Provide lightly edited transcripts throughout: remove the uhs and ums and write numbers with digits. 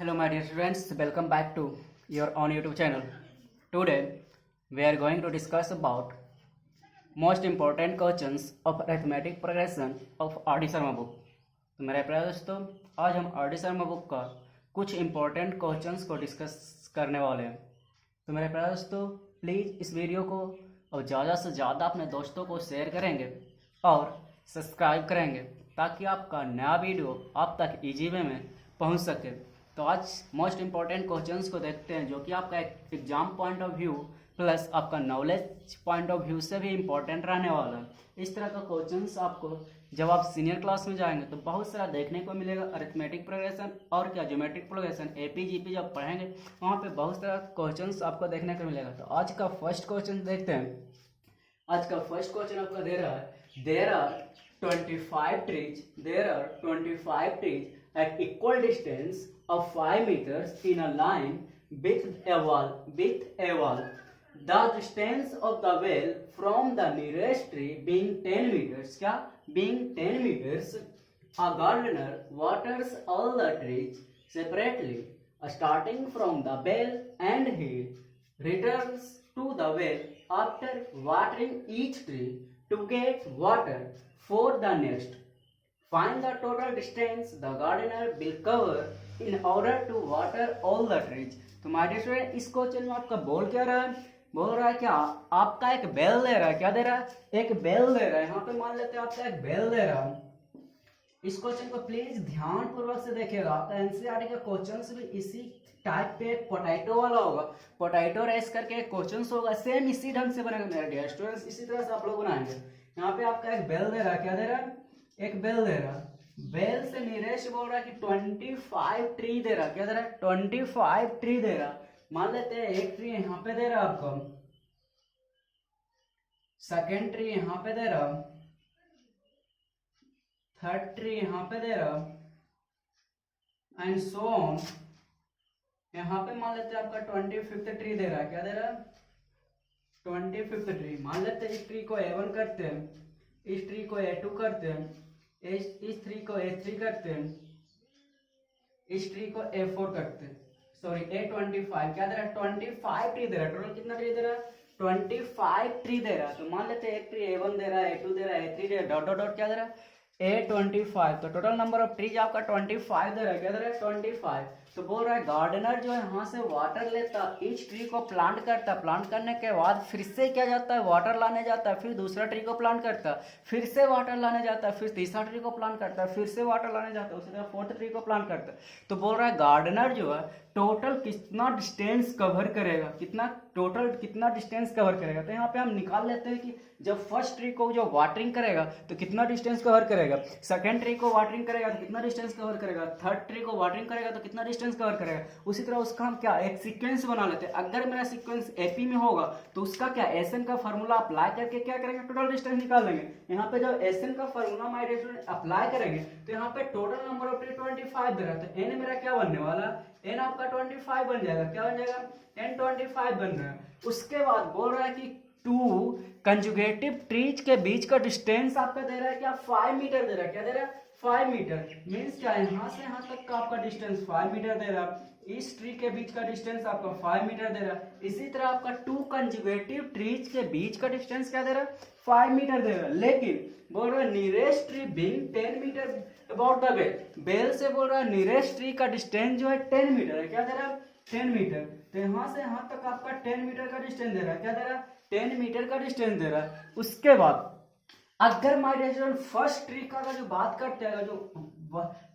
Hello my dear students, welcome back to your own YouTube channel. Today we are going to discuss about most important questions of arithmetic progression of R D Sharma book. तो मेरे प्यारे दोस्तों, आज हम R D Sharma book का कुछ important questions को discuss करने वाले हैं। तो मेरे प्यारे दोस्तों, प्लीज़ इस वीडियो को और ज़्यादा से ज़्यादा अपने दोस्तों को शेयर करेंगे और सब्सक्राइब करेंगे ताकि आपका नया वीडियो आप तक ईजी वे में पहुंच सके। तो आज मोस्ट इम्पॉर्टेंट क्वेश्चंस को देखते हैं जो कि आपका exam point of view plus आपका नॉलेज पॉइंट ऑफ व्यू से भी इम्पोर्टेंट रहने वाला है। इस तरह का क्वेश्चंस आपको जब आप सीनियर क्लास में जाएंगे तो बहुत सारा देखने को मिलेगा। अरिथमेटिक प्रोग्रेशन और क्या ज्योमेट्रिक प्रोग्रेशन एपी जीपी जब पढ़ेंगे वहाँ पे बहुत सारा क्वेश्चंस आपको देखने को मिलेगा। तो आज का फर्स्ट क्वेश्चन देखते हैं। आज का फर्स्ट क्वेश्चन आपका दे रहा है there are 25 trees at equal distance of 5 meters in a line with a wall. The distance of the well from the nearest tree being 10 meters. क्या? Being 10 meters, a gardener waters all the trees separately, starting from the well, and he returns to the well after watering each tree to get water for the next. Find the total distance the gardener will cover in order to water all the trees. तो my dear student, इस question में आपका बोल क्या रहा है? बोल रहा है क्या आपका एक बेल दे रहा है। क्या दे रहा है? एक बेल दे रहा है। यहाँ पे मान लेते हैं आपका एक बेल दे रहा है। इस क्वेश्चन को प्लीज ध्यान पूर्वक से देखिएगा। आपका एनसीईआरटी का क्वेश्चन भी इसी टाइप पे एक पोटैटो वाला होगा। पोटैटो रेस करके एक क्वेश्चन होगा, सेम इसी ढंग से बनेगा मेरे डियर स्टूडेंट्स। इसी तरह से आप लोग बनाएंगे। यहाँ पे आपका एक बेल दे रहा है। क्या दे रहा है? एक बेल दे रहा है। बेल से निरेश बोल रहा है कि 25 ट्री दे रहा। क्या दे रहा है? 25 ट्री दे रहा। मान लेते हैं एक ट्री यहाँ पे दे रहा आपको, सेकेंड ट्री यहाँ पे दे रहा, थर्ड ट्री यहाँ पे दे रहा, एंड सो ऑन। यहाँ पे मान लेते हैं आपका 25th ट्री दे रहा। क्या दे रहा? 25th tree. मान लेते हैं इस ट्री को A1 करते हैं, इस ट्री को A2 करते हैं, इस ट्री को A3 करते हैं, इस ट्री को A4 करते हैं, सॉरी A25। क्या दे रहा है? 25 ट्री दे रहा है। टोटल कितना ट्री दे रहा है? 25 ट्री दे रहा है। तो मान लेते हैं एक ट्री A1 दे रहा है, A2 दे रहा है, A3 दे रहा है, डॉट डॉट डॉट क्या दे रहा है? A25। तो टोटल नंबर ऑफ ट्रीज आपका 25 दे रहा है। क्या दे रहा है? 25। तो बोल रहा है गार्डनर जो है यहाँ से वाटर लेता, ईच ट्री को प्लांट करता, प्लांट करने के बाद फिर से क्या जाता है? वाटर लाने जाता है, फिर दूसरा ट्री को प्लांट करता, फिर से वाटर लाने जाता है, फिर तीसरा ट्री को प्लांट करता है, फिर से वाटर लाने जाता है, उसी तरह फोर्थ ट्री को प्लांट करता है। तो बोल रहा है गार्डनर जो है टोटल कितना डिस्टेंस कवर करेगा, कितना डिस्टेंस कवर करेगा। तो यहाँ पे हम निकाल लेते हैं कि जब फर्स्ट ट्री को जो वाटरिंग करेगा तो कितना डिस्टेंस कवर करेगा, सेकंड ट्री को वाटरिंग करेगा तो कितना डिस्टेंस कवर करेगा, थर्ड ट्री को वाटरिंग करेगा तो कितना डिस्टेंस कवर करेगा। उसी तरह उसका हम क्या एक सीक्वेंस बना लेते हैं। अगर मेरा सीक्वेंस एपी में होगा तो उसका क्या एसएन का फॉर्मूला अप्लाई करके क्या करेंगे? टोटल डिस्टेंस निकाल लेंगे। यहाँ पे जब एसएन का formula my dear student apply करेंगे तो यहाँ पे टोटल नंबर ऑफ ट्री 25 दे रहा है। तो एन मेरा क्या बनने वाला? एन आपका 25 बन जाएगा। क्या बन जाएगा? एन 25 बन रहा है। उसके बाद बोल रहा है कि टू कंजुगेटिव ट्रीज के बीच का डिस्टेंस आपका दे रहा है क्या? 5 मीटर दे रहा है। क्या दे रहा है? 5 मीटर। मीन्स क्या है? यहाँ से यहाँ तक का आपका डिस्टेंस 5 मीटर दे रहा है। इस ट्री के बीच का डिस्टेंस आपका 5 मीटर दे रहा है। इसी तरह आपका टू कंजुगेटिव ट्रीज के बीच का डिस्टेंस क्या दे रहा है? 5 मीटर दे रहा है। लेकिन बोल रहा है nearest tree being 10 metre about the bell. Bell से बोल रहा है नियरेस्ट ट्री का डिस्टेंस जो है 10 मीटर है। क्या दे रहा है? 10 मीटर। तो यहाँ से यहाँ तक आपका 10 मीटर का डिस्टेंस दे रहा है। क्या दे रहा है? 10 मीटर का डिस्टेंस दे रहा है। उसके बाद अगर my dear student first tree का जो बात करते हैं, जो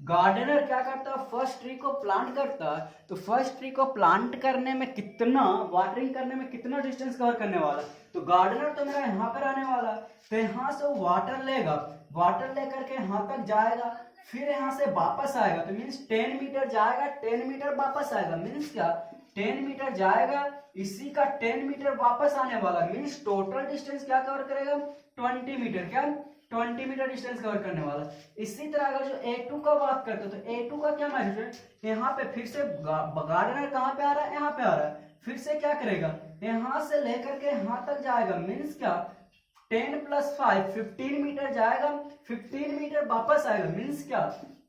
गार्डनर क्या करता है? फर्स्ट ट्री को प्लांट करता है। तो फर्स्ट ट्री को प्लांट करने में कितना, वाटरिंग करने में कितना डिस्टेंस कवर करने वाला? तो गार्डनर तो मेरा यहाँ पर आने वाला, तो यहाँ से वो वाटर लेगा, वाटर लेकर के यहाँ तक जाएगा, फिर यहाँ से वापस आएगा। तो मीन्स 10 मीटर जाएगा, 10 मीटर वापस आएगा। मीन्स क्या? 10 मीटर जाएगा, इसी का 10 मीटर वापस आने वाला। मीन्स टोटल डिस्टेंस क्या कवर करेगा? 20 मीटर। क्या? 20 मीटर डिस्टेंस कवर करने वाला। इसी तरह अगर जो A2 का बात करते हो तो A2 का क्या मैटर? यहाँ पे फिर से गार्डनर कहाँ पे आ रहा है? यहाँ पे आ रहा है। फिर से क्या करेगा? यहाँ से लेकर के यहाँ तक जाएगा। मीन्स क्या? 10 + 5 15 मीटर जाएगा, 15 मीटर वापस आएगा। मीन्स क्या?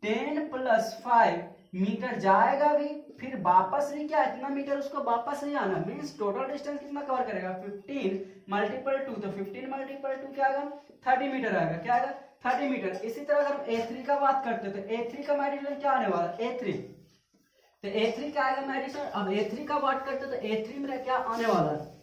10 + 5 मीटर जाएगा भी, फिर वापस भी क्या इतना मीटर उसको वापस नहीं आना, मीन्स टोटल डिस्टेंस कितना कवर करेगा 15 मल्टीपल 2, तो 15 मल्टीपल 2 क्या आएगा 30 मीटर आएगा, क्या आएगा 30 मीटर। इसी तरह अगर हम A3 का बात करते तो A3 का मेडिसन क्या आने वाला A3, तो A3 क्या आएगा मेडिसन, अब A3 का बात करते तो A3 में क्या आने वाला है,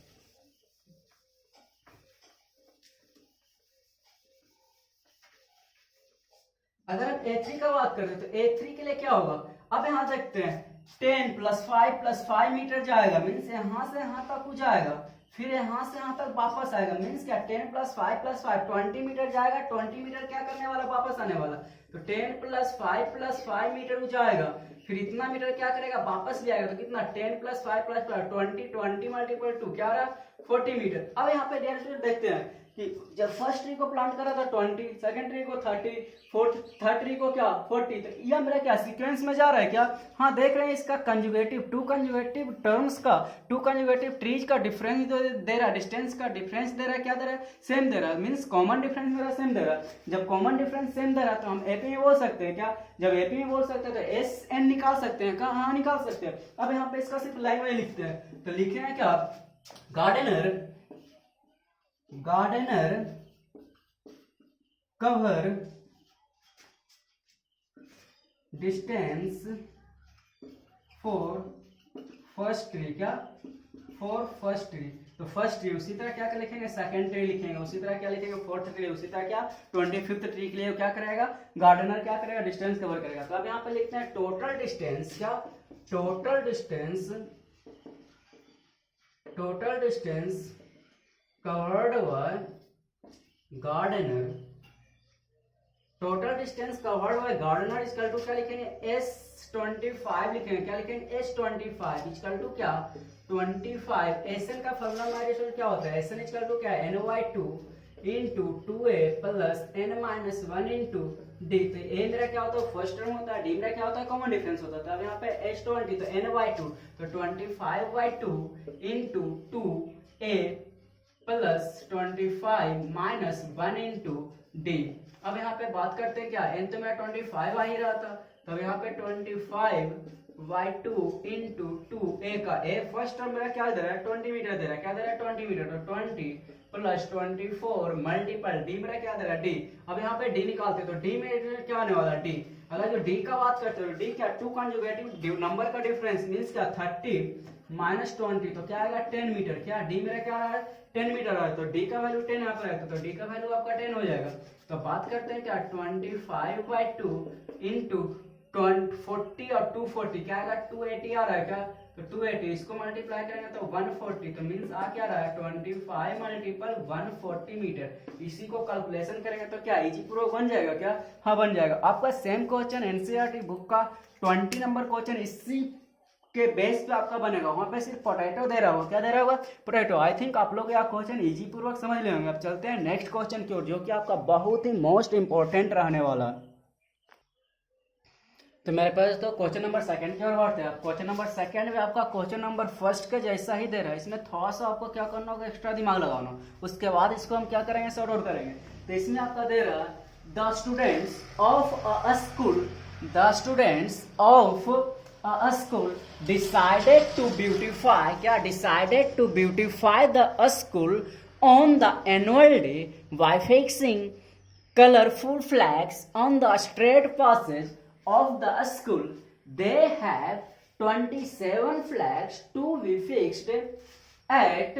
अगर हम A3 का बात करते तो A3 के लिए क्या होगा, अब यहां देखते हैं 10 + 5 मीटर जाएगा, मीन्स यहां से यहां तक हो जाएगा, फिर यहां से यहां तक वापस आएगा, मीन्स क्या 10 + 5 + 5 20 मीटर जाएगा, 20 मीटर क्या करने वाला वापस आने वाला, तो 10 + 5 + 5 मीटर हो जाएगा, फिर इतना मीटर क्या करेगा वापस भी आएगा, तो कितना 10 + 5 + 5 20 मल्टीपल 2 क्या रहा 40 मीटर। अब यहाँ पे देखते हैं कि जब फर्स्ट ट्री को प्लांट करा था 20, सेकंड ट्री को 30, फोर्थ थर्ड ट्री को क्या 40, तो ये मेरा क्या सीक्वेंस में जा रहा है क्या, हाँ देख रहे हैं इसका कंजुगेटिव, टू कंजुगेटिव टर्म्स का, टू कंजुगेटिव ट्रीज का डिफरेंस दे रहा है, डिस्टेंस का डिफरेंस दे रहा है, क्या दे रहा है सेम दे रहा है, मीन्स कॉमन डिफरेंस मेरा सेम दे रहा है। जब कॉमन डिफरेंस सेम दे रहा है तो हम एपी में बोल सकते हैं क्या, जब एपी में बोल सकते हैं तो एस एन निकाल सकते हैं, कहाँ हाँ निकाल सकते हैं। अब यहाँ पे इसका सिर्फ लाइन वाइज लिखते हैं, तो लिखे हैं क्या gardener cover distance for first tree, क्या फॉर फर्स्ट ट्री, तो फर्स्ट ट्री उसी तरह क्या लिखेंगे सेकंड ट्री लिखेंगे, उसी तरह क्या लिखेंगे फोर्थ ट्री, उसी तरह क्या 25th ट्री के लिए क्या करेगा गार्डनर क्या करेगा डिस्टेंस कवर करेगा। तो अब यहाँ पे लिखते हैं टोटल डिस्टेंस, क्या total distance covered by gardener, total distance covered by gardener equal to क्या लिखेंगे S25 लिखेंगे, क्या लिखेंगे S25 इक्वल टू क्या 25, एसएन का फॉर्मूला हमारे क्या होता है, एसएन इक्वल टू क्या है n/2 × 2a + n-1 × d, तो a मेरा क्या होता है फर्स्ट टर्म होता है, d मेरा क्या होता है कॉमन डिफरेंस होता है, तो अब यहाँ पे S20 तो n/2 तो 25/2 × 2a + 25 - 1 × d। अब यहाँ पे बात करते हैं क्या n तो मेरा 25 आ ही रहा था, तो यहाँ पे 25/2 × 2a का a फर्स्ट टर्म मेरा क्या दे रहा है 20 मीटर दे रहा है, क्या दे रहा है 20 मीटर, तो 20 + 24 मल्टीपल d मेरा क्या दे रहा है d। अब यहाँ पे d निकालते तो d में क्या आने वाला d, अगर जो d का बात करते हो d क्या टू कंजुगेटिव नंबर का डिफरेंस मींस क्या 30 - 20 तो क्या आएगा 10 मीटर, क्या d मेरा क्या आ रहा है 10 मीटर आ रहा है, तो d का वैल्यू 10 यहाँ पर आएगा, तो d का वैल्यू आपका 10 हो जाएगा। तो बात करते हैं क्या 25/2 × 40 और 240 क्या आएगा 280 आ रहा है, क्या तो 280 इसको मल्टीप्लाई करेंगे तो 140, तो मींस आ क्या रहा है 25 × 140 मीटर। इसी को कैलकुलेशन करेंगे तो क्या इजी प्रूफ बन जाएगा, क्या हाँ बन जाएगा। आपका सेम क्वेश्चन एनसीईआरटी बुक का 20 नंबर क्वेश्चन इसी के बेस पे आपका बनेगा, वहां पे सिर्फ पोटैटो दे रहा होगा, क्या दे रहा होगा पोटैटो। आई थिंक आप लोग यह क्वेश्चन इजी पूर्वक समझ लेंगे। अब चलते हैं नेक्स्ट क्वेश्चन की ओर जो कि आपका बहुत ही मोस्ट इंपॉर्टेंट रहने वाला है। तो मेरे पास तो क्वेश्चन नंबर सेकंड की ओर बढ़ते हैं। क्वेश्चन नंबर सेकंड में आपका क्वेश्चन नंबर फर्स्ट के जैसा ही दे रहा है, इसमें थोड़ा सा आपको क्या करना होगा एक्स्ट्रा दिमाग लगाना, उसके बाद इसको हम क्या करेंगे सॉर्ट आउट करेंगे। तो इसमें आपका दे रहा है the students of a school decided to beautify the school on the annual day by fixing colorful flags on the straight passes of the school. They have 27 flags to be fixed at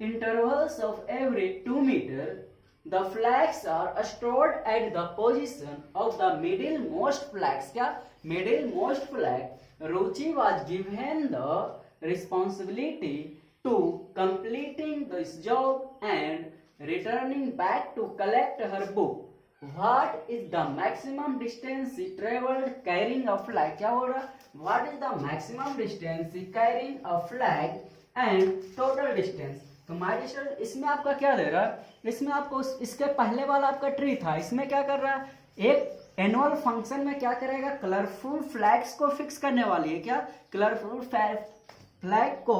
intervals of every 2 meters. The flags are stored at the position of the middlemost flags. क्या middlemost flag? Ruchi was given the responsibility to completing this job and returning back to collect her book. What is the maximum distance she traveled carrying a flag? क्या हो रहा? What is the maximum distance she carrying a flag and total distance? तो my student इसमें आपका क्या दे रहा है, इसमें आपको इसके पहले वाला आपका ट्री था, इसमें क्या कर रहा है एक एनुअल फंक्शन में क्या करेगा कलरफुल फ्लैग्स को फिक्स करने वाली है। क्या कलरफुल फ्लैग को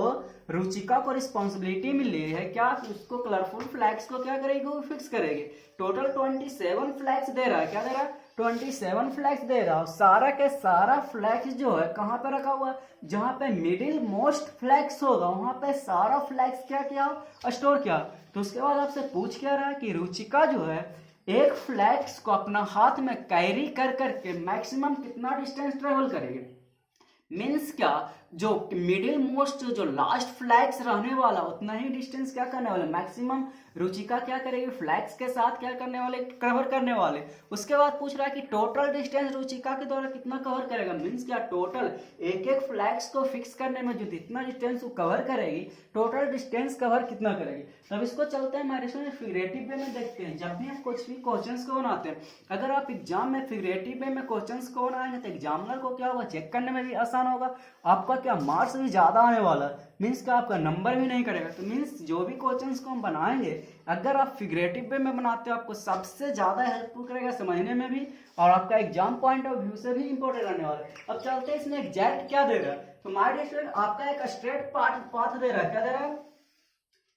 रुचिका को रिस्पॉन्सिबिलिटी मिली है, क्या उसको कलरफुल फ्लैग्स को क्या करेगी वो फिक्स करेगी। टोटल 27 फ्लैग्स दे रहा है, क्या दे रहा है 27 फ्लैग्स दे रहा हूँ, सारा के सारा फ्लैग्स जो है कहाँ पे रखा हुआ है, जहाँ पे मिडिल मोस्ट फ्लैग्स होगा वहां पे सारा फ्लैग्स क्या किया स्टोर किया। तो उसके बाद आपसे पूछ क्या रहा है कि रुचिका जो है एक फ्लैग्स को अपना हाथ में कैरी कर करके मैक्सिमम कितना डिस्टेंस ट्रेवल करेगी। मीन्स क्या, जो मिडिल मोस्ट जो लास्ट फ्लैग्स रहने वाला उतना ही डिस्टेंस क्या करने वाले, मैक्सिमम रुचिका क्या करेगी फ्लैग्स के साथ क्या करने वाले, कवर करने वाले। उसके बाद पूछ रहा है कि टोटल डिस्टेंस रुचिका के द्वारा कितना कवर करेगा। मीन्स क्या, टोटल एक एक फ्लैग्स को फिक्स करने में जो जितना डिस्टेंस वो कवर करेगी, टोटल डिस्टेंस कवर कितना करेगी। तब इसको चलते हैं हमारे फिगरेटिव वे में देखते हैं। जब भी हम कुछ भी क्वेश्चंस को बनाते हैं, अगर आप एग्जाम में फिगरेटिव वे में क्वेश्चंस को बनाएंगे तो एग्जामिनर को क्या होगा, चेक करने में भी आसान होगा, आपका क्या मार्क्स भी ज्यादा आने वाला है। मीन्स का आपका नंबर भी नहीं करेगा। तो मीन्स जो भी क्वेश्चंस को हम बनाएंगे अगर आप फिगरेटिव वे में बनाते हो आपको सबसे ज्यादा हेल्पफुल करेगा समझने में भी, और आपका एग्जाम पॉइंट ऑफ व्यू से भी इंपॉर्टेंट रहने वाला है। अब चलते हैं इसमें एग्जैक्ट क्या दे रहा है। तो माय डियर स्टूडेंट, आपका एक स्ट्रेट पाथ दे रहा है, क्या दे रहा है,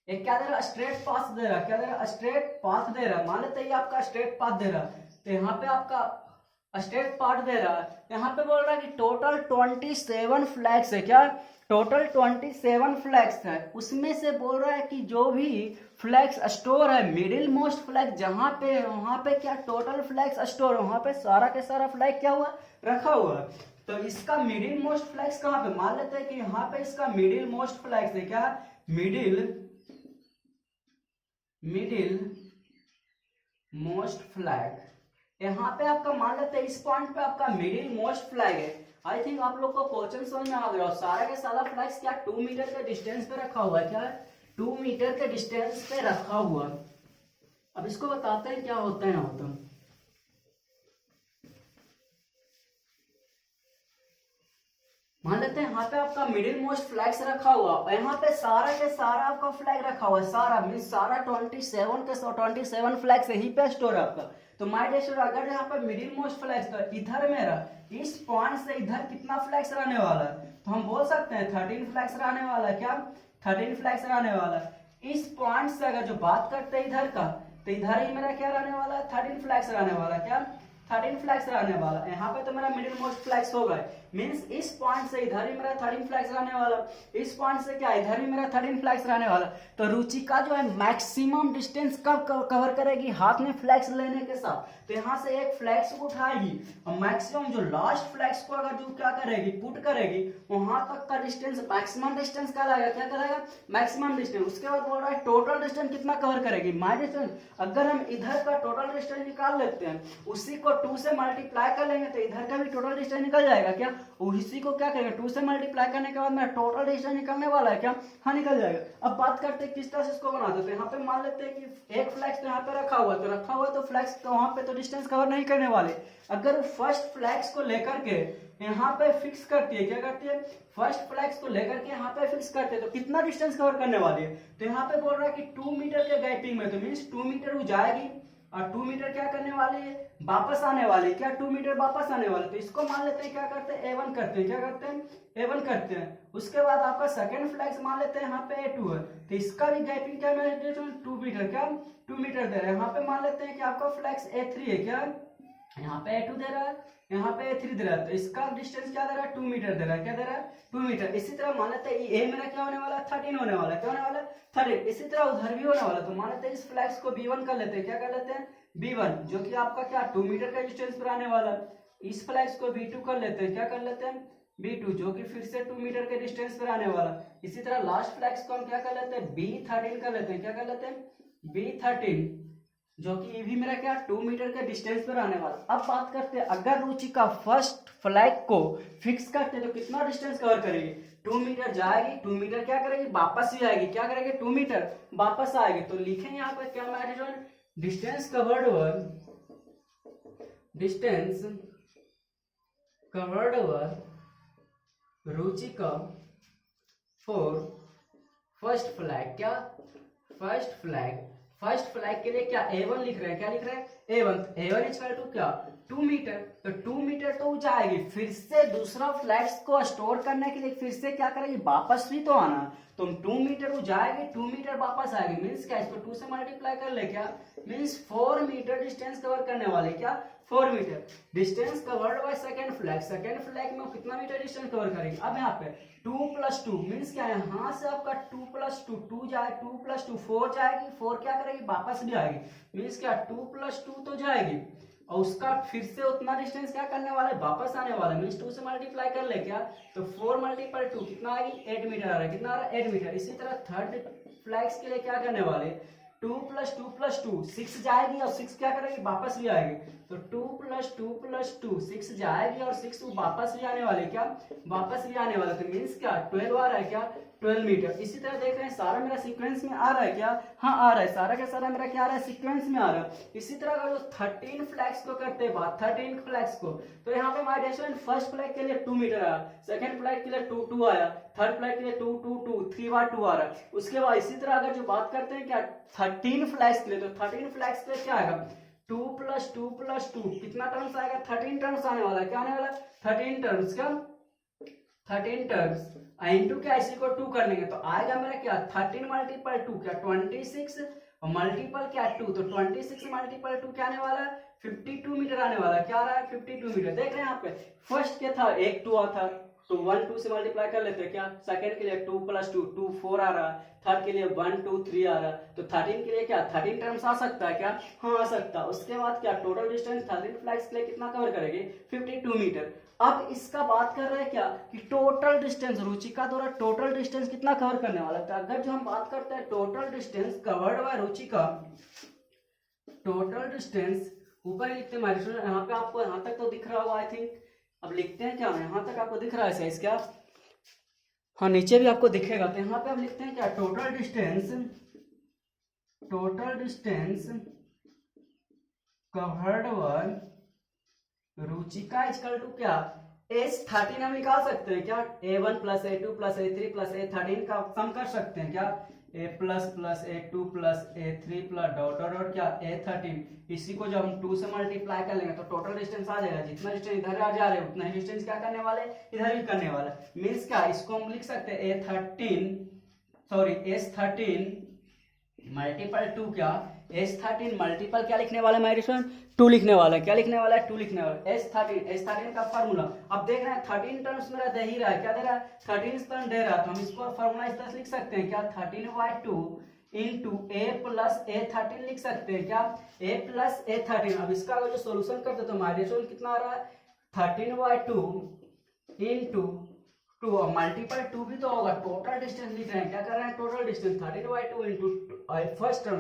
एक क्या दे रहा है, स्ट्रेट पाथ दे रहा है, क्या दे रहा है, स्ट्रेट पाथ दे रहा है। मान लेते हैं आपका स्ट्रेट पाथ दे रहा है, तो यहाँ पे आपका स्ट्रेट पाथ दे रहा है। यहाँ पे बोल रहा है कि टोटल 27 फ्लैग्स है, क्या टोटल 27 फ्लैग्स है। उसमें से बोल रहा है कि जो भी फ्लैग्स स्टोर है, मिडिल मोस्ट फ्लैग जहां पे, वहां पे क्या टोटल फ्लैग्स स्टोर है, वहां पे सारा के सारा फ्लैग क्या हुआ, रखा हुआ है। तो इसका मिडिल मोस्ट फ्लैग्स कहाँ पे, मान लेते हैं कि यहाँ पे इसका मिडिल मोस्ट फ्लैग्स है, क्या मिडिल मोस्ट फ्लैग। यहाँ पे आपका मान लेते हैं इस पॉइंट पे आपका मिडिल मोस्ट फ्लैग है। आई थिंक आप लोग को क्वेश्चन समझ में आ गया। सारा के सारा फ्लैग्स क्या 2 मीटर के डिस्टेंस पे रखा हुआ है, क्या 2 मीटर के डिस्टेंस पे रखा हुआ। अब इसको बताते हैं क्या होता है ना होता। मान लेते हैं यहाँ पे आपका मिडिल मोस्ट फ्लैग्स रखा हुआ और यहाँ पे सारा के सारा आपका फ्लैग रखा हुआ है, सारा मीन सारा 27 फ्लैग्स यहीं पे स्टोर है आपका। तो माय डियर स्टूडेंट, अगर यहाँ पे मिडिल मोस्ट फ्लैग्स तो इधर मेरा इस पॉइंट से इधर कितना फ्लैग्स रहने वाला है, तो हम बोल सकते हैं 13 फ्लैग्स रहने वाला है, क्या 13 फ्लैग्स रहने वाला है। इस पॉइंट से अगर जो बात करते हैं इधर का, तो इधर ही मेरा क्या रहने वाला है, 13 फ्लैग्स रहने वाला है, क्या 13 फ्लैग्स रहने वाला। यहाँ पे तो मेरा मिडिल मोस्ट फ्लैग्स हो गए, मींस इस पॉइंट से इधर ही मेरा 13 फ्लैग्स रहने वाला, इस पॉइंट से क्या इधर ही मेरा 13 फ्लैग्स रहने वाला। तो रुचिका जो है मैक्सिमम डिस्टेंस कब कवर करेगी, हाथ में फ्लैग्स लेने के साथ। तो यहाँ से एक फ्लैग्स को उठाएगी और मैक्सिमम जो लास्ट फ्लैग्स को अगर जो क्या करेगी, पुट करेगी, वहां तक का डिस्टेंस मैक्सिमम डिस्टेंस क्या लगेगा, क्या करेगा, मैक्सिमम डिस्टेंस। उसके बाद बोल रहा है टोटल डिस्टेंस कितना कवर करेगी, माय डिस्टेंस। अगर हम इधर का टोटल डिस्टेंस निकाल लेते हैं, उसी को 2 से मल्टीप्लाई कर लेंगे तो इधर का भी टोटल डिस्टेंस निकल जाएगा, क्या उसी को क्या करेगा 2 से मल्टीप्लाई करने के बाद मेरा टोटल डिस्टेंस निकलने वाला है, क्या हाँ निकल जाएगा। अब बात करते हैं किस तरह से इसको बनाते हैं। यहाँ पे मान लेते हैं कि एक फ्लैक्स तो यहाँ पे रखा हुआ है, तो रखा हुआ है तो फ्लैक्स तो वहां पे तो डिस्टेंस कवर नहीं करने वाले। अगर फर्स्ट फ्लैक्स को लेकर के यहाँ पे फिक्स करती है, क्या करती है, फर्स्ट फ्लैक्स को लेकर के यहाँ पे फिक्स करते हैं, तो कितना डिस्टेंस कवर करने वाली है। तो यहाँ पे बोल रहा है कि 2 मीटर के गैपिंग में, तो मीन्स 2 मीटर वो जाएगी और 2 मीटर क्या करने वाली है, वापस आने वाली, क्या 2 मीटर वापस आने वाले। तो इसको मान लेते हैं क्या करते हैं, A1 करते हैं, क्या करते हैं, A1 करते हैं। उसके बाद आपका सेकंड फ्लैक्स मान लेते हैं यहाँ पे A2 है, तो इसका भी गैपिंग क्या मैं 2 मीटर, क्या 2 मीटर दे रहा है। यहाँ पे मान लेते हैं कि आपका फ्लैक्स A3 है, क्या यहाँ पे A2 दे रहा है, यहाँ पे A3 दे रहा है, तो इसका डिस्टेंस क्या दे रहा है, 2 मीटर दे रहा है, क्या दे रहा है 2 मीटर। इसी तरह मान लेते हैं A मेरा क्या होने वाला है, 13 होने वाला है, क्या होने वाला है 13। इसी तरह उधर भी होने वाला, तो मान लेते हैं इस फ्लैक्स को B1 कर लेते हैं, क्या कर लेते हैं B1, जो कि आपका क्या 2 मीटर का डिस्टेंस पर आने वाला। इस फ्लैक्स को B2 कर लेते हैं, क्या कर लेते हैं B2, जो कि फिर से 2 मीटर के डिस्टेंस पर आने वाला। इसी तरह लास्ट फ्लैक्स को हम क्या कर लेते हैं B13 कर लेते हैं, क्या कर लेते हैं B13, जो कि ये भी मेरा क्या 2 मीटर के डिस्टेंस पर आने वाला। अब बात करते हैं अगर रुचिका फर्स्ट फ्लैग को फिक्स करते तो कितना डिस्टेंस कवर करेगी, 2 मीटर जाएगी, 2 मीटर क्या करेगी वापस भी आएगी, क्या करेगी 2 मीटर वापस आएगी। तो लिखेंगे यहाँ पर क्या मैं distance covered over Ruchika for first flag, क्या फर्स्ट फ्लैग के लिए क्या A1 लिख रहे हैं, क्या लिख रहे हैं A1 इक्वल टू क्या 2 मीटर, तो 2 मीटर तो जाएगी, फिर से दूसरा फ्लैक्स को स्टोर करने के लिए फिर से क्या करेगी, वापस भी तो आना। तो 2 मीटर वो जाएगी, 2 मीटर वापस आएगी, मीन्स क्या, इसको 2 से मल्टीप्लाई कर ले, क्या मीन्स 4 मीटर डिस्टेंस कवर करने वाले, क्या 4 metre distance covered by second flags. Second flag में कितना मीटर डिस्टेंस कवर करेगी। अब यहाँ पे 2 + 2 मीन्स क्या है, यहाँ से आपका 2 + 2 2 जाए, 2 + 2 4 जाएगी, 4 क्या करेगी, वापस भी आएगी, मीन्स क्या 2 + 2 तो जाएगी, और उसका फिर से उतना डिस्टेंस क्या करने वाला है, वापस आने वाला है, मीन्स 2 से मल्टीप्लाई कर ले, क्या तो 4 × 2 कितना आएगी, 8 मीटर आ रहा है, कितना आ रहा है, 8 मीटर। इसी तरह थर्ड फ्लैग्स के लिए क्या करने वाले, 2 + 2 + 2 6 जाएगी, और 6 क्या करेगी, वापस भी आएगी, तो 2 + 2 + 2 6 जाएगी, और 6 वापस भी आने वाले, क्या वापस भी आने वाले, तो मीन्स क्या 12 आ रहा है, क्या 12 मीटर। इसी तरह देख रहे हैं सारा मेरा सीक्वेंस में आ रहा है, क्या हाँ आ रहा है, सारा का सारा मेरा क्या आ रहा है, सीक्वेंस में आ रहा है। इसी तरह अगर जो 13 फ्लैग्स को करते हैं बात, 13 फ्लैग्स को, तो यहाँ पे my dear student first flag के लिए 2 मीटर आया, सेकंड फ्लैग के लिए 2 2 आया, थर्ड फ्लैग के लिए 2 2 2 3 बार 2 आ रहा है। उसके बाद इसी तरह अगर जो बात करते हैं क्या 13 फ्लैग्स के लिए, तो 13 फ्लैग्स के लिए क्या आएगा, 2 + 2 + 2 कितना टर्म्स आएगा, 13 टर्म्स आने वाला है, क्या आने वाला 13 टर्म्स, क्या 13 टर्म्स इंटू क्या इसी को 2 कर लेंगे, तो आएगा मेरा क्या 13 × 2 क्या 26, और मल्टीपल क्या 2, तो 26 × 2 क्या आने वाला है, 52 मीटर आने वाला है, क्या आ रहा है 52 मीटर। देख रहे हैं यहाँ पे फर्स्ट क्या था, एक 2 आता, तो 1 2 से मल्टीप्लाई कर लेते हैं, क्या सेकंड के लिए 2 + 2 2 4 आ रहा है, थर्ड के लिए 1 2 3 आ रहा है, तो 13 के लिए क्या 13 टर्म्स आ सकता है, क्या हाँ आ सकता है। उसके बाद क्या टोटल डिस्टेंस 13 फ्लैग्स के लिए कितना कवर करेगी, 52 मीटर। अब इसका बात कर रहे हैं क्या कि टोटल डिस्टेंस, रुचिका द्वारा टोटल डिस्टेंस कितना कवर करने वाला है। अगर जो हम बात करते हैं total distance covered by Ruchika, total distance ऊपर लिखते हैं, यहाँ पे आपको यहाँ तक तो दिख रहा होगा आई थिंक। अब लिखते हैं क्या, यहाँ तक आपको दिख रहा है साइज क्या, हाँ नीचे भी आपको दिखेगा, तो यहाँ पे हम लिखते हैं क्या total distance, total distance covered by Ruchika equal to क्या S13 हम निकाल सकते हैं, क्या A1 + A2 + A3 + A13 का सम कर सकते हैं, क्या A++ A2 + A3 dot dot dot क्या A13। इसी को जब हम 2 से मल्टीप्लाई कर लेंगे तो टोटल डिस्टेंस आ जाएगा, जितना डिस्टेंस इधर आ जा रहे हैं उतना ही डिस्टेंस क्या करने वाले इधर भी करने वाला, मीन्स क्या इसको हम लिख सकते हैं S13 मल्टीपल 2 क्या S13 मल्टीपल क्या लिखने वाला है 2 लिखने वाला है, क्या लिखने वाला है 2 लिखने वाला है। S13 का फार्मूला अब देख रहे हैं 13 टर्म्स मेरा दे ही रहा है, क्या दे रहा है 13 टर्म दे रहा है, तो हम इसको फार्मूला इस तरह से लिख सकते हैं, क्या 13/2 इंटू A + A13 लिख सकते हैं, क्या A + A13। अब इसका अगर जो सोल्यूशन करते तो माइग्रेशन कितना आ रहा है 13/2 इंटू 2 और मल्टीपल 2 भी तो होगा, टोटल डिस्टेंस लिख रहे हैं, क्या कर रहे हैं total distance 13/2 into first term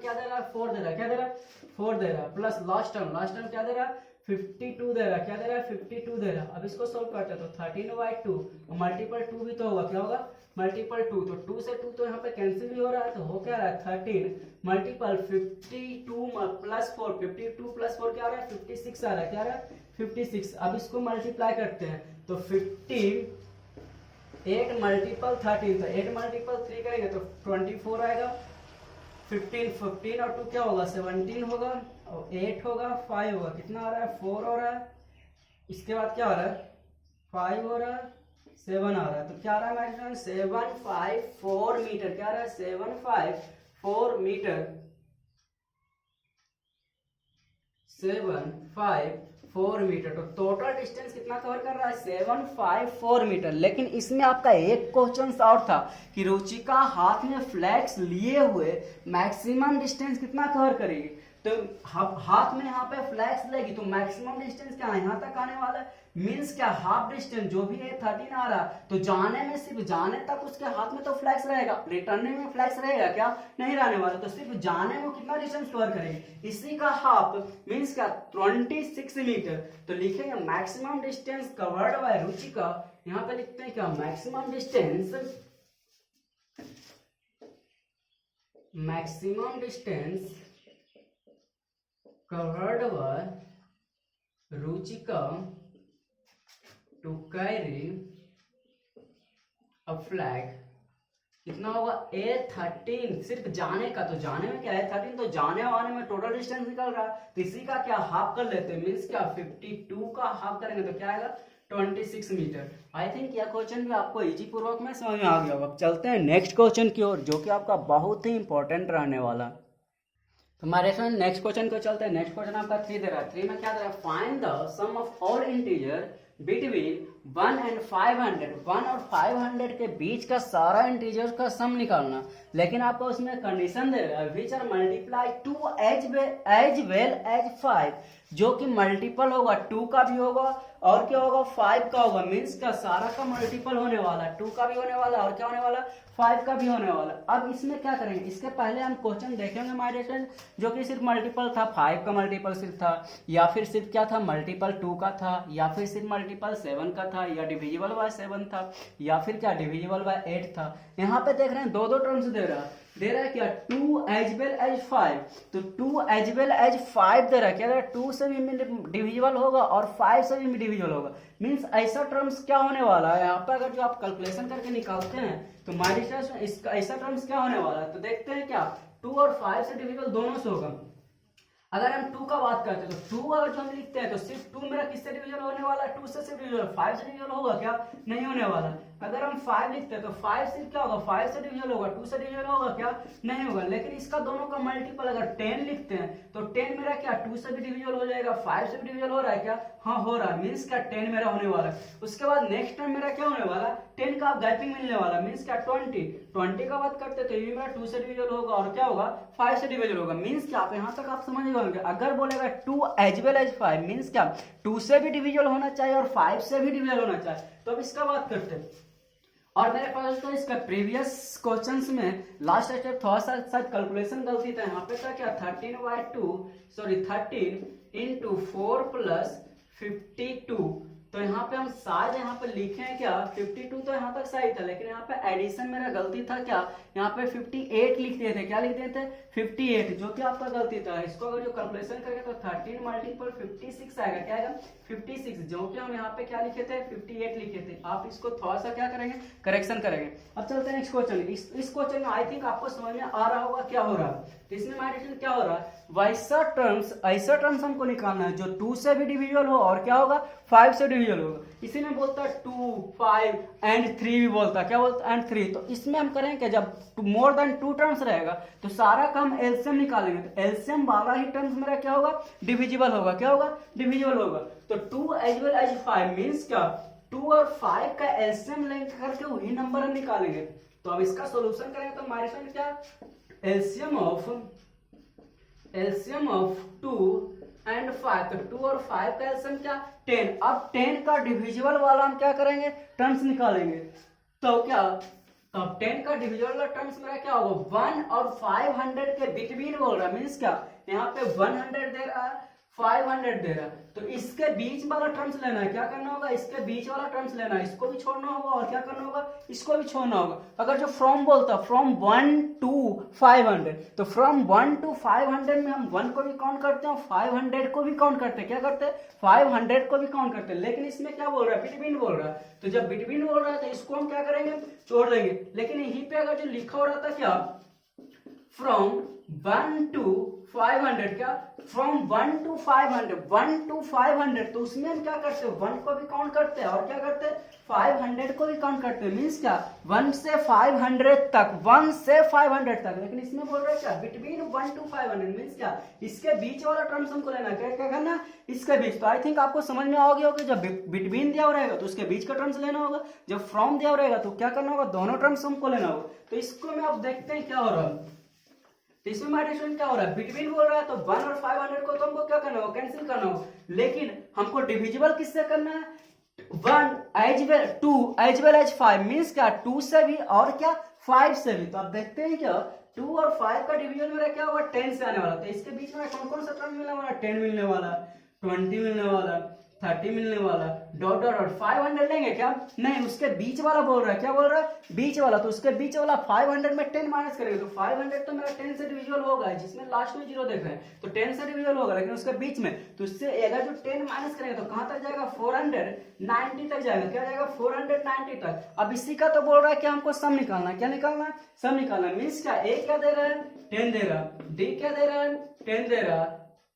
क्या दे रहा है 4 दे रहा है, क्या दे रहा है 4 दे रहा है, प्लस लास्ट टर्म क्या दे रहा है 52 दे रहा है, क्या दे रहा है 52 दे रहा है। अब इसको सोल्व करते हैं तो 13/2 और मल्टीपल 2 भी तो होगा, क्या होगा मल्टीपल 2, तो 2 से 2 तो यहाँ पे कैंसिल भी हो रहा है, तो हो क्या रहा है 13 मल्टीपल 52 + 4 52 + 4 क्या आ रहा है 56 आ रहा है, क्या आ रहा है 56। अब इसको मल्टीप्लाई करते हैं तो 50 8 × 13, तो 8 × 3 करेंगे तो 24 आएगा, 15 और 2 क्या होगा 17 होगा, और 8 होगा 5 होगा, कितना आ रहा है 4 हो रहा है, इसके बाद क्या हो रहा है 5 हो रहा है 7 आ रहा है, तो क्या आ रहा है 754 मीटर, क्या आ रहा है 754 मीटर, 754 मीटर। तो टोटल डिस्टेंस कितना कवर कर रहा है 754 मीटर। लेकिन इसमें आपका एक क्वेश्चन और था कि रुचिका हाथ में फ्लैग्स लिए हुए मैक्सिमम डिस्टेंस कितना कवर करेगी, तो हाथ में यहाँ पे फ्लैग्स लेगी तो मैक्सिमम डिस्टेंस क्या है यहाँ तक आने वाला है, मीन्स क्या हाफ डिस्टेंस जो भी है 13 आ रहा, तो जाने में सिर्फ जाने तक उसके हाथ में तो फ्लैक्स रहेगा, रिटर्न में फ्लैक्स रहेगा क्या नहीं रहने वाला, तो सिर्फ जाने में कितना डिस्टेंस कवर करेगी इसी का हाफ, मीन्स क्या 26 मीटर। तो लिखेंगे maximum distance covered by Ruchika, यहाँ पे लिखते हैं क्या maximum distance covered by Ruchika to carry a flag कितना होगा A13, सिर्फ जाने का, तो जाने में क्या है 13, तो जाने वाने में टोटल डिस्टेंस निकल रहा है, तो इसी का क्या हाफ कर लेते हैं, मीन्स क्या 52 का हाफ करेंगे तो क्या आएगा 26 मीटर। आई थिंक यह क्वेश्चन भी आपको इजी पूर्वक में समझ में आ गया होगा। अब चलते हैं नेक्स्ट क्वेश्चन की ओर, जो कि आपका बहुत ही इंपॉर्टेंट रहने वाला। तो हमारे नेक्स्ट क्वेश्चन को चलते हैं। नेक्स्ट क्वेश्चन आपका 3 दे रहा है। 3 में क्या दे रहा है, find the sum of all integer between 1 and 500। 1 और 500 के बीच का सारा इंटीजर का सम निकालना, लेकिन आपको उसमें कंडीशन दे रहा है which are multiply 2 as well as 5, जो कि मल्टीपल होगा 2 का भी होगा और क्या होगा 5 का होगा, मीन्स का सारा का मल्टीपल होने वाला, 2 का भी होने वाला और क्या होने वाला 5 का भी होने वाला। अब इसमें क्या करेंगे, इसके पहले हम क्वेश्चन देखेंगे हमारे स्टूडेंट, जो कि सिर्फ मल्टीपल था 5 का मल्टीपल सिर्फ था, या फिर सिर्फ क्या था मल्टीपल 2 का था, या फिर सिर्फ मल्टीपल 7 का था, या डिविजिबल बाय 7 था, या फिर क्या डिविजिबल बाय 8 था। यहाँ पे देख रहे हैं दो टर्म्स दे रहा है क्या 2 एज वेल एज 5, तो 2 एज वेल एज 5 दे रहा है, क्या 2 से भी डिविजिबल होगा और 5 से भी डिविजिबल होगा, मीन्स ऐसा टर्म्स क्या होने वाला है यहाँ पे, अगर जो आप कैलकुलेशन करके निकालते हैं तो हमारी इसका ऐसा टर्म्स क्या होने वाला है, तो देखते हैं क्या 2 और 5 से डिविजिबल दोनों से होगा। अगर हम 2 का बात करते हैं तो 2 अगर जो हम लिखते हैं तो सिर्फ 2 मेरा किससे डिविजन होने वाला है 2 से सिर्फ डिविजन, 5 से डिविजन होगा क्या, नहीं होने वाला। अगर हम 5 लिखते हैं तो 5 सिर्फ क्या होगा 5 से डिविजन होगा, 2 से डिविजन होगा क्या, नहीं होगा। लेकिन इसका दोनों का मल्टीपल अगर 10 लिखते हैं तो 10 मेरा क्या 2 से भी डिविजन हो जाएगा, 5 से भी डिविजन हो रहा है क्या, हाँ हो रहा है, मीन्स क्या 10 मेरा होने वाला है। उसके बाद नेक्स्ट टाइम मेरा क्या होने वाला 10 का गैपिंग मिलने वाला, मीन्स क्या 20 का बात करते तो ये मेरा 2 से डिविजन होगा और क्या होगा 5 से डिविजन होगा, मीन्स क्या आप यहाँ तक आप समझ गए। अगर बोलेगा 2 एज वेल एज 5 मीन्स क्या 2 से भी डिविजन होना चाहिए और 5 से भी डिविजन होना चाहिए। तो अब इसका बात करते हैं, और मेरे पास तो इसका प्रीवियस क्वेश्चंस में लास्ट स्टेप थोड़ा सा शायद कैलकुलेशन गलती था, यहाँ पे था क्या 13 into 4 plus 52, तो यहाँ पे हम शायद यहाँ पे लिखे हैं क्या 52, तो यहाँ तक सही था, लेकिन यहाँ पे एडिशन मेरा गलती था क्या, यहाँ पे 58 लिख दिए थे, क्या लिख दिए थे 58, जो कि आपका गलती था। इसको अगर जो कैलकुलेशन करेंगे तो 13 मल्टीपल 56 आएगा, क्या आएगा 56, जो कि हम यहाँ पे क्या लिखे थे 58 लिखे थे। आप इसको थोड़ा सा क्या करेंगे करेक्शन करेंगे। अब चलते हैं नेक्स्ट क्वेश्चन। इस क्वेश्चन में आई थिंक आपको समझ में आ रहा होगा क्या हो रहा है। तो इसमें हमारे क्या हो रहा है, ऐसा टर्म्स हमको निकालना है जो 2 से भी डिविजिबल हो और क्या होगा 5 से डिविजिबल होगा। इसी में बोलता है 2, 5 एंड 3 भी बोलता है, क्या बोलता है एंड 3। तो इसमें हम करेंगे कि जब मोर देन 2 टर्म्स रहेगा तो सारा का हम एलसीएम निकालेंगे, तो एलसीएम वाला ही टर्म्स मेरा क्या होगा डिविजिबल होगा, क्या होगा डिविजिबल होगा। तो 2 एज वेल एज 5 मीन्स क्या 2 और 5 का एलसीएम लेंगे करके वही नंबर हम निकालेंगे। तो अब इसका सोल्यूशन करेंगे तो हमारे साथ क्या एलसीएम ऑफ 2 एंड 5, तो 2 और 5 का एलसीएम क्या 10। अब 10 का डिविजिबल वाला हम क्या करेंगे टर्म्स निकालेंगे, तो क्या अब 10 का डिविजिबल वाला टर्म्स मेरा क्या होगा 1 और 500 के बिटवीन बोल रहा है, मीन्स क्या यहाँ पे 100 दे रहा है 500 दे रहा है, तो इसके बीच वाला टर्म्स लेना है, क्या करना होगा इसके बीच वाला टर्म्स लेना है, इसको भी छोड़ना होगा और क्या करना होगा इसको भी छोड़ना होगा। अगर जो फ्रॉम बोलता फ्रॉम 1 to 500, तो फ्रॉम 1 to 500 में हम 1 को भी काउंट करते हैं और 500 को भी काउंट करते हैं, क्या करते हैं 500 को भी काउंट करते हैं। लेकिन इसमें क्या बोल रहा है बिटवीन बोल रहा है, तो जब बिटवीन बोल रहा है तो इसको हम क्या करेंगे छोड़ देंगे। लेकिन यहीं पे अगर जो लिखा हो रहा था क्या फ्रॉम 1 to 500, क्या फ्रॉम 1 to 500, तो उसमें हम क्या करते हैं 1 को भी काउंट करते हैं और क्या करते हैं 500 को भी काउंट करते हैं, मीन्स क्या 1 से 500 तक, 1 से 500 तक। लेकिन इसमें बोल रहे हैं क्या बिटवीन 1 to 500 मीन्स क्या इसके बीच वाला टर्म्स हमको लेना है, क्या करना इसके बीच। तो आई थिंक आपको समझ में आ गया होगा, जब बिटवीन दिया रहेगा तो उसके बीच का टर्म्स लेना होगा, जब फ्रॉम दिया रहेगा तो क्या करना होगा दोनों टर्म्स हमको लेना होगा। तो इसको में आप देखते हैं क्या हो रहा है, तो इसमें हमारे स्टूडेंट क्या हो रहा है बिटवीन बोल रहा है, तो 1 और 500 को तो हमको क्या करना होगा कैंसिल करना होगा, लेकिन हमको डिविजिबल किससे करना है 2 एज वेल एज 5 मीन्स क्या 2 से भी और क्या 5 से भी। तो आप देखते हैं क्या 2 और 5 का डिवीजन मेरा क्या होगा 10 से आने वाला, तो इसके बीच में कौन कौन सा टर्म मिलने वाला 10 मिलने वाला, 20 मिलने वाला, 30 मिलने वाला, डॉट डॉट डॉट 500 लेंगे क्या, नहीं उसके बीच वाला बोल रहा है, क्या बोल रहा है, बीच वाला, तो उसके बीच वाला 500 में 10 माइनस करेंगे तो 500 तो मेरा 10 से डिविजिबल होगा, जिसमें लास्ट में 0 देख रहे हैं तो 10 से डिविजिबल होगा, लेकिन उसके बीच में, तो इससे अगर जो 10 माइनस करेंगे तो कहां तक जाएगा, 490 तक जाएगा, क्या जाएगा 490 तक। अब इसी का तो बोल रहा है कि हमको सम निकालना, क्या निकालना, सम निकालना, मीन्स क्या, ए क्या दे रहा है 10 दे रहा, डी क्या दे रहा है 10 दे रहा,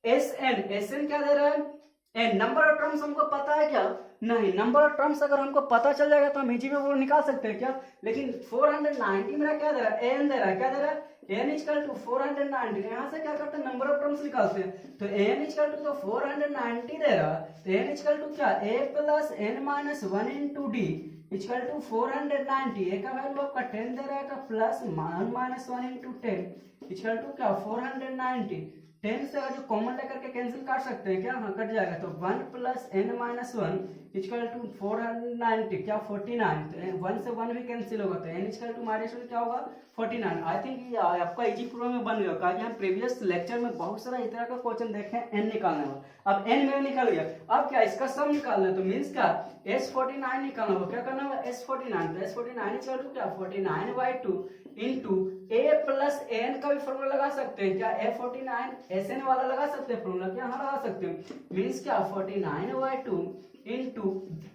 एस एन क्या दे रहा है एन। नंबर ऑफ टर्म्स हमको पता है क्या, नहीं, नंबर ऑफ टर्म्स अगर हमको पता चल जाएगा तो हम इजी में वो निकाल सकते हैं क्या, लेकिन 490 मेरा क्या दे रहा है, एन दे रहा है, क्या दे रहा है, एन इक्वल टू 490, यहाँ से क्या करते हैं नंबर ऑफ टर्म्स निकालते हैं, तो एन इक्वल टू तो 490 दे रहा, तो एन इक्वल टू क्या, a plus n minus 1 into d equal to 490, a का वैल्यू आपका 10 दे रहा है plus 1 minus 1 into 10 equal to क्या 490, 10 से अगर जो कॉमन लेकर के कैंसिल कर सकते हैं क्या, हाँ कट जाएगा, तो 1 plus n minus 1 equal to 490 क्या 49, तो 1 से 1 भी कैंसिल होगा, तो एन इक्वल टू माइनस 1 क्या होगा 49। आई थिंक आपका इजी प्रोग्राम में बन गया, क्योंकि हम प्रीवियस लेक्चर में बहुत सारा इस तरह का क्वेश्चन देखे हैं एन निकालने वाला। अब एन मेरा निकल गया, अब क्या इसका सम निकालना है, तो मीन्स क्या S49 निकालना होगा, क्या करना होगा S49, तो S49 इक्वल टू क्या 49/2 इंटू ए प्लस एन का भी फॉर्मूला लगा सकते हैं क्या, A49 SN वाला लगा सकते हैं फॉर्मूला, क्या हाँ लगा सकते हैं, मीन्स क्या 49/2 इंटू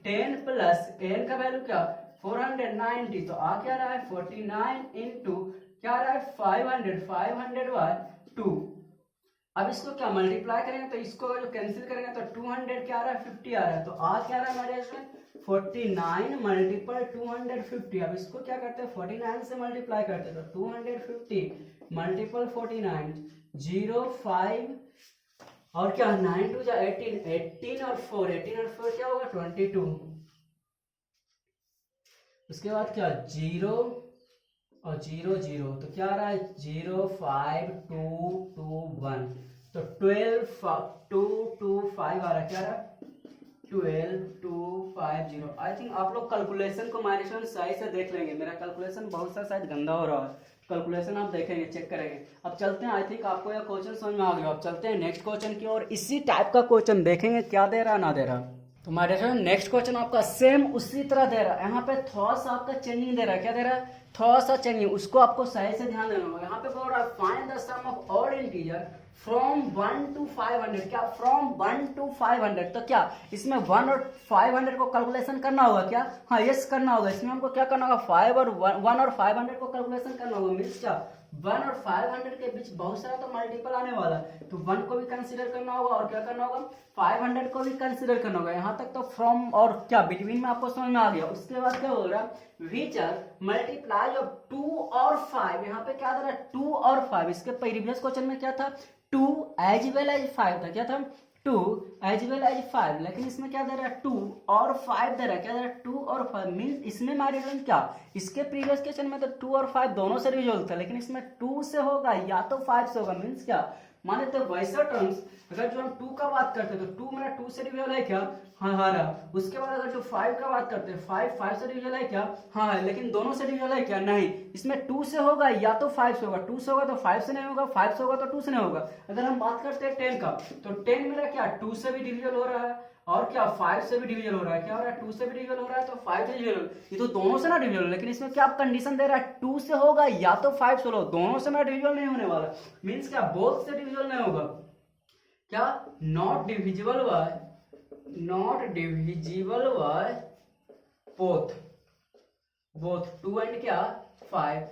10 प्लस एन का वैल्यू क्या 490, तो आ क्या रहा है 49 इंटू क्या आ रहा है 500/2। अब इसको क्या मल्टीप्लाई करेंगे तो इसको जो कैंसिल करेंगे तो 200 क्या आ रहा है 50 आ रहा है, तो आ क्या आ रहा है हमारे इसमें 49 मल्टीपल 250। अब इसको क्या करते हैं 49 से मल्टीप्लाई करते हैं, तो 250 मल्टीपल 49 0 5 और क्या 9 2 जा 18 18 और 4 क्या होगा 22, उसके बाद क्या 0 और 0 0, तो क्या आ रहा है 0 5 2 2 1, तो 12 2 2 5 आ रहा है, क्या आ रहा है 12 2 5 0। आई थिंक आप लोग कैलकुलेशन को माइनस सही से देख लेंगे, मेरा कैलकुलेशन बहुत सा शायद गंदा हो रहा है, कैलकुलेशन आप देखेंगे चेक करेंगे। अब चलते हैं, आई थिंक आपको यह क्वेश्चन समझ में आ गया, अब चलते हैं नेक्स्ट क्वेश्चन की और इसी टाइप का क्वेश्चन देखेंगे क्या दे रहा ना दे रहा। तो हमारे नेक्स्ट क्वेश्चन आपका सेम उसी तरह दे रहा है, यहाँ पे थोड़ा सा आपका चेंजिंग दे रहा है, क्या दे रहा है थोड़ा सा चेंजिंग, उसको आपको सही से ध्यान देना होगा। यहाँ पे बोल रहा है find the sum of odd integer from 1 to 500, क्या फ्रॉम 1 to 500, तो क्या इसमें 1 और 500 को कैलकुलेशन करना होगा क्या, हाँ यस करना होगा, इसमें हमको क्या करना होगा 1 और 500 को कैलकुलेशन करना होगा, मीन्स क्या 1 और 500 के बीच बहुत सारा तो मल्टीपल आने वाला, तो 1 को भी कंसीडर करना होगा और क्या करना होगा 500 को भी कंसीडर करना होगा। यहाँ तक तो फ्रॉम और क्या बिटवीन में आपको समझ में आ गया। उसके बाद क्या बोल रहा है व्हिच आर मल्टीप्लाई ऑफ 2 और 5, यहाँ पे क्या दे रहा है 2 और 5, इसके प्रीवियस क्वेश्चन में क्या था 2 एज वेल एज 5 था, क्या था 2 एज वेल एज 5, लेकिन इसमें क्या दे रहा है 2 और 5 दे रहा है, क्या दे रहा है 2 और 5, मीन्स इसमें हमारे क्या इसके प्रीवियस क्वेश्चन में तो 2 और 5 दोनों से डिविजिबल था, लेकिन इसमें 2 से होगा या तो 5 से होगा, मीन्स क्या माने तो वैसा टर्म्स अगर जो हम 2 का बात करते हैं तो 2 मेरा 2 से डिविजिबल है क्या, हाँ हारा। उसके बाद अगर जो 5 का बात करते हैं 5 से डिविजिबल है क्या, हाँ है, लेकिन दोनों से डिविजिबल है क्या, नहीं। इसमें 2 से होगा या तो 5 से होगा, 2 से होगा तो 5 से नहीं होगा, 5 से होगा तो 2 से नहीं होगा। अगर हम बात करते हैं 10 का तो 10 मेरा क्या 2 से भी डिविजिबल हो रहा है और क्या 5 से भी डिविजन हो रहा है, क्या हो रहा है 2 से भी डिविजन हो रहा है तो 5 से डिविजन, ये तो दोनों से ना डिविजन, लेकिन इसमें क्या आप कंडीशन दे रहा है 2 से होगा या तो 5 से होगा, दोनों से ना डिविजन नहीं होने वाला, मींस क्या बोथ से डिविजन नहीं होगा, क्या not divisible by both 2 and क्या 5,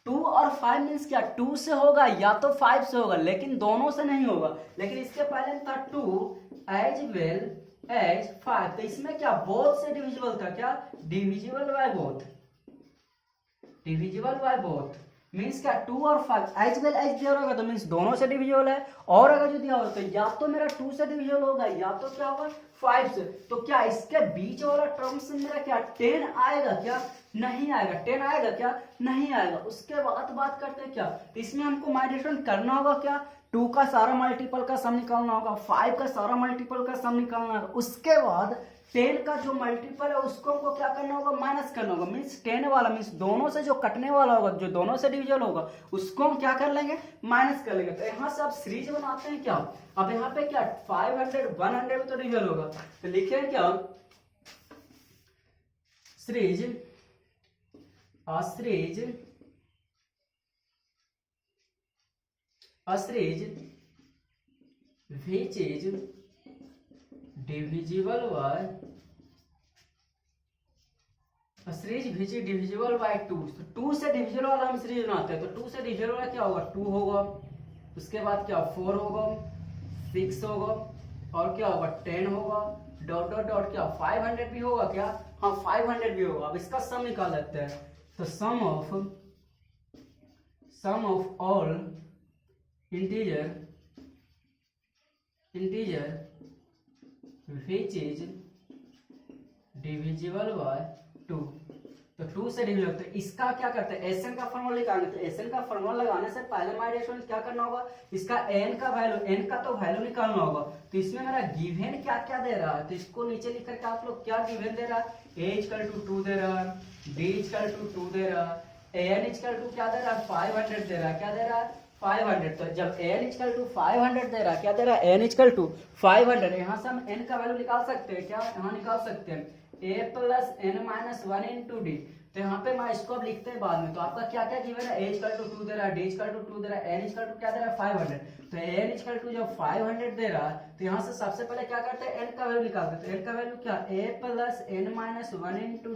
2 और 5 मीन्स क्या 2 से होगा या तो 5 से होगा, लेकिन दोनों से नहीं होगा। लेकिन इसके पहले था 2 एज वेल एज 5, तो इसमें क्या बोथ से डिविजिबल था, क्या डिविजिबल बाय बोथ मीन्स क्या 2 और 5 एज वेल एज दिया होगा तो मीन्स दोनों से डिविजिबल है, और अगर जो दिया होगा तो या तो मेरा 2 से डिविजिबल होगा या तो क्या होगा 5 से, तो क्या इसके बीच वाला टर्म्स में मेरा क्या 10 आएगा क्या, नहीं आएगा, 10 आएगा क्या, नहीं आएगा। उसके बाद बात करते हैं क्या इसमें हमको माइग्रेशन करना होगा, क्या 2 का सारा मल्टीपल का सम निकालना होगा, 5 का सारा मल्टीपल का सम निकालना होगा, उसके बाद 10 का जो मल्टीपल है उसको हमको क्या करना होगा, माइनस करना होगा। मीन्स 10 वाला मीन्स दोनों से जो कटने वाला होगा, जो दोनों से डिविजल होगा उसको हम क्या कर लेंगे, माइनस कर लेंगे। तो यहाँ से आप सीरीज बनाते हैं क्या, अब यहाँ पे क्या 500 100 में तो डिविजल होगा, तो लिखे क्या series which is divisible by divisible by 2। तो 2 से डिविजल वाला हम सीरीज बनाते हैं, तो 2 से डिविजल वाला क्या होगा, 2 होगा, उसके बाद क्या 4 होगा, 6 होगा, और क्या होगा 10 होगा, डॉट डॉट डॉट क्या 500 भी होगा क्या, हाँ 500 भी होगा। अब इसका सम निकाल लेते हैं, तो sum of all integer which is divisible by 2। तो 2 से डिविजल, तो इसका क्या करते हैं, एसएन का फॉर्मूला निकालना। तो एसएन का फॉर्मूला लगाने से पहले माय स्टूडेंट क्या करना होगा, इसका एन का वैल्यू, एन का तो वैल्यू निकालना होगा। तो इसमें मेरा गिवन क्या क्या दे रहा है, तो इसको नीचे लिख करके आप लोग क्या गिवन दे रहा है, a = 2 दे रहा है, b = 2 दे रहा है, an = क्या दे रहा है 500 दे रहा है, क्या दे रहा है 500। तो जब n = 500 दे रहा है, क्या दे रहा है n = 500, यहाँ से हम n का वैल्यू निकाल सकते हैं, क्या यहाँ निकाल सकते हैं a + n - 1 × d। तो यहाँ पे मैं इसको अब लिखते हैं बाद में। तो आपका क्या क्या गिवन है, a = 2 दे रहा है, d = 2 दे रहा है, n = क्या दे रहा है 500। तो n = जब 500 दे रहा है, तो यहाँ से सबसे पहले क्या करते हैं, n का वैल्यू निकालते हैं। तो n का वैल्यू क्या a + n - 1 ×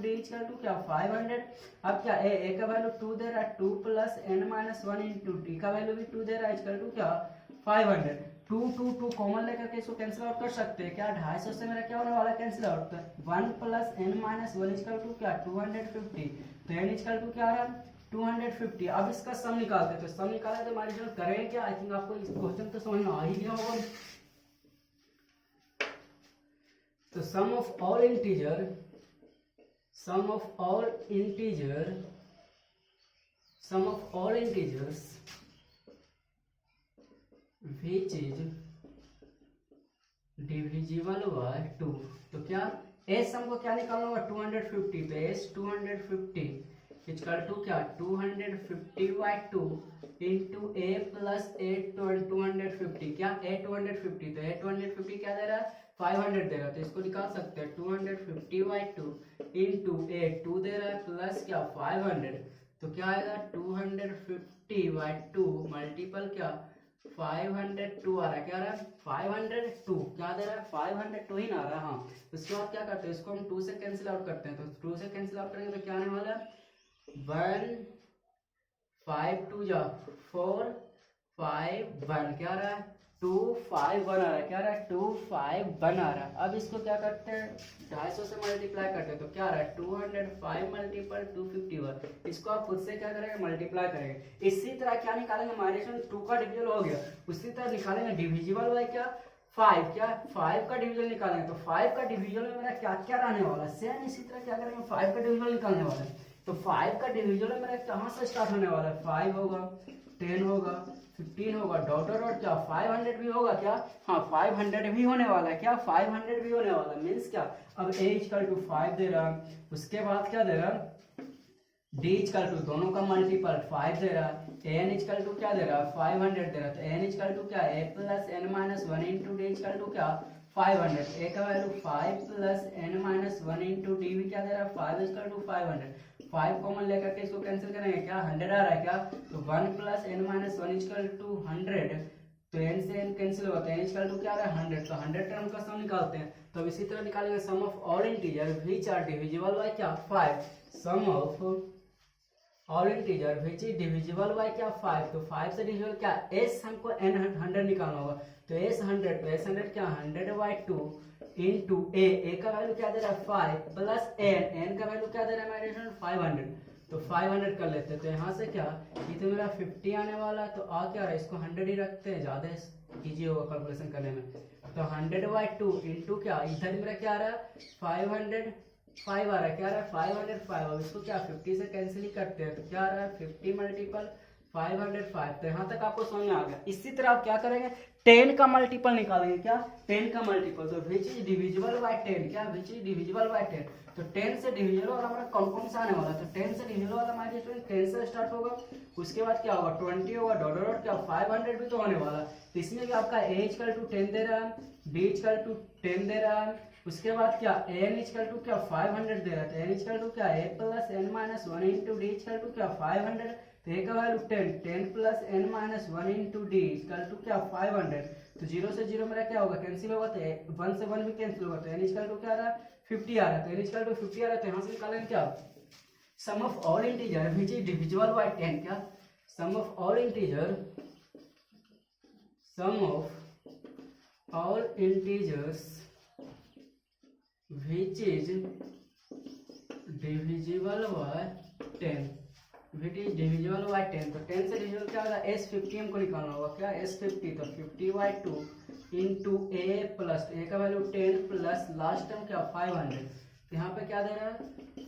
d = क्या 500। अब क्या a का वैल्यू 2 दे रहा है, 2 + n - 1 × d का वैल्यू भी 2 दे रहा है, = क्या 500। 2 2 2 कॉमन लेकर के इसको कैंसिल आउट कर सकते हैं, क्या 250 से मेरा क्या होने वाला है कैंसिल आउट। 1 + n - 1 = क्या 250। तो n = क्या आ रहा है 250। अब इसका सम निकालते हैं, तो सम निकाले तो हमारे जो करेंगे क्या, आई थिंक आपको इस क्वेश्चन तो समझ में आ ही गया होगा। तो sum of all integers which is divisible by 2। तो क्या s हमको क्या निकालना होगा 250। तो s 250 = क्या 250/2 × a + a 250, क्या a 250। तो a 250 क्या दे रहा है 500 दे रहा है, तो इसको निकाल सकते हैं 250/2 × a 2 दे रहा है प्लस क्या 500। तो क्या आएगा 250/2 मल्टीपल क्या 502 आ रहा है, क्या आ रहा है 502, क्या दे रहा है 502 ही ना आ रहा है। हाँ उसके बाद क्या करते हैं, इसको हम 2 से कैंसिल आउट करते हैं। तो 2 से कैंसिल आउट करेंगे तो क्या आने वाला है 1 5 2 जा 4 5 1, क्या आ रहा है 2 5 1 आ रहा है, क्या आ रहा है 2 5 1 आ रहा है। अब इसको क्या करते हैं 250 से मल्टीप्लाई करते हैं, तो क्या आ रहा है 205 × 251। इसको आप खुद से क्या करेंगे मल्टीप्लाई करेंगे। इसी तरह क्या निकालेंगे हमारे 2 का डिविजन हो गया, उसी तरह निकालेंगे डिविजिबल बाय क्या 5, क्या 5 का डिविजन निकालेंगे। तो 5 का डिविजन में मेरा क्या क्या रहने वाला है, सेम इसी तरह क्या करेंगे 5 का डिविजन निकालने वाला है। तो 5 का डिविजन मेरा कहाँ से स्टार्ट होने वाला है, 5 होगा 10 होगा 15 होगा, डॉट डॉट क्या 500 भी होगा, क्या हाँ 500 भी होने वाला है, क्या 500 भी होने वाला है। मीन्स क्या अब a = 5 दे रहा, उसके बाद क्या दे रहा d = दोनों का मल्टीपल 5 दे रहा, an = क्या दे रहा 500 दे रहा। तो an = क्या a + n - 1 × d = क्या 500। a का वैल्यू 5 + n - 1 × d भी क्या दे रहा 5 = 500। 5 कॉमन लेकर के इसको कैंसिल करेंगे, क्या 100 आ रहा है, क्या तो 1 + n - 1 = 100। तो n से n कैंसिल होता है, n = क्या आ रहा है 100। तो 100 टर्म का सम निकालते हैं। तो अब इसी तरह निकालेंगे sum of all integer which are divisible by क्या 5। Sum of all integer which is divisible by क्या 5। तो 5 से डिविजिबल क्या s हमको n 100 निकालना होगा। तो s 100, तो s 100 क्या 100/2 इंटू a का वैल्यू क्या दे रहा है 5 प्लस n का वैल्यू क्या दे रहा है हमारे 500। तो 500 कर लेते हैं। तो यहाँ से क्या ये तो मेरा 50 आने वाला है, तो आ क्या रहा है इसको 100 ही रखते हैं, ज्यादा इजी होगा कैलकुलेशन करने में। तो 100/2 इंटू क्या इधर मेरा क्या आ रहा है 505 आ रहा है, क्या आ रहा है 505। अब इसको क्या 50 से कैंसिल ही करते हैं, तो क्या आ रहा है 50 × 505। तो यहाँ तक आपको समझ में आ गया। इसी तरह आप क्या करेंगे, 10 का मल्टीपल निकालेंगे। क्या 10 का मल्टीपल, तो विच इज डिविजिबल बाय 10, क्या विच इज डिविजिबल बाय 10, तो 10 से डिविजिबल वाला हमारा कौन कौन सा आने वाला, तो 10 से डिविजिबल वाला हमारे स्टूडेंट 10 से स्टार्ट होगा, उसके बाद क्या होगा 20 होगा, डॉट डॉट क्या 500 भी तो होने वाला। तो इसमें भी आपका a इक्वल टू 10 दे रहा है, b इक्वल टू 10 दे रहा है, उसके बाद क्या n इक्वल टू क्या 500 दे रहा है, तो n इक्वल टू क्या a plus n minus 1 into d equal to क्या 500, तो a का value 10, 10 plus n minus 1 into d equal to क्या 500, तो 0 से 0 मेरा क्या होगा कैंसिल होगा, तो 1 से 1 भी कैंसिल होगा, तो n इक्वल टू क्या आ रहा है 50 आ रहा है, तो n इक्वल टू 50 आ रहा है, तो यहाँ से निकालेंगे क्या sum of all integer which is divisible by 10, क्या sum of all integer, sum of all integers which is divisible by 10, which is divisible by 10, तो 10 से डिविजिबल क्या होगा S50 हमको निकालना होगा, क्या S50, तो 50/2 इंटू a प्लस a का वैल्यू 10 प्लस लास्ट टर्म क्या 500, तो यहाँ पे क्या दे रहा है